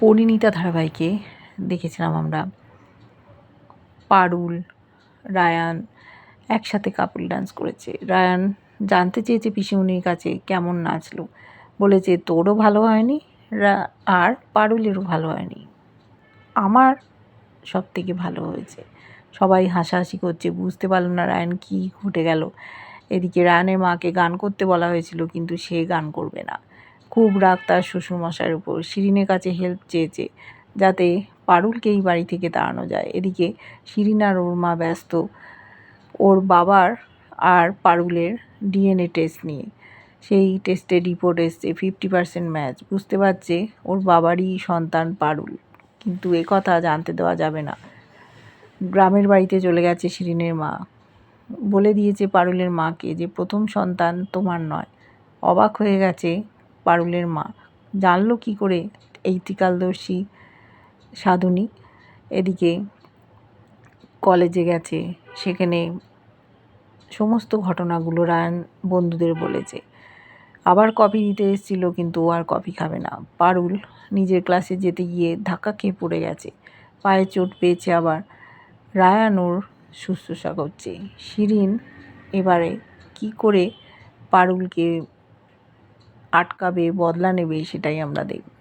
পরিণীতা ধারাবাহিকে দেখেছিলাম আমরা পারুল রায়ান একসাথে কাপল ডান্স করেছে। রায়ান জানতে চেয়েছে পিসিমণির কাছে কেমন নাচলো, বলেছে তোরও ভালো হয়নি আর পারুলেরও ভালো হয়নি, আমার সব থেকে ভালো হয়েছে। সবাই হাসাহাসি করছে, বুঝতে পারল না রায়ান কী ঘটে গেল। এদিকে রায়ানের মাকে গান করতে বলা হয়েছিল, কিন্তু সে গান করবে না। খুব রাগ তার শ্বশুরমশাইয়ের উপর। শিরিনের কাছে হেল্প চেয়েছে যাতে পারুলকে এই বাড়ি থেকে তাড়ানো যায়। এদিকে শিরিন আর ওর মা ব্যস্ত ওর বাবার আর পারুলের ডিএনএ টেস্ট নিয়ে। সেই টেস্টের রিপোর্ট এসছে 50% ম্যাচ। বুঝতে পারছে ওর বাবারই সন্তান পারুল, কিন্তু এ কথা জানতে দেওয়া যাবে না। গ্রামের বাড়িতে চলে গেছে শিরিনের মা, বলে দিয়েছে পারুলের মাকে যে প্রথম সন্তান তোমার নয়। অবাক হয়ে গেছে পারুলের মা, জানলো কি করে এই ত্রিকালদর্শী সাধুনী। এদিকে কলেজে গেছে, সেখানে সমস্ত ঘটনাগুলো রায়ান বন্ধুদের বলেছে। আবার কফি দিতে এসেছিলো, কিন্তু ও আর কফি খাবে না। পারুল নিজের ক্লাসে যেতে গিয়ে ধাক্কা খেয়ে পড়ে গেছে, পায়ে চোট পেয়েছে। আবার রায়ান ওর শুশ্রূষা করছে। শিরিন এবারে কি করে পারুলকে আটকাবে, বদলা নেবে, সেটাই আমরা দেখব।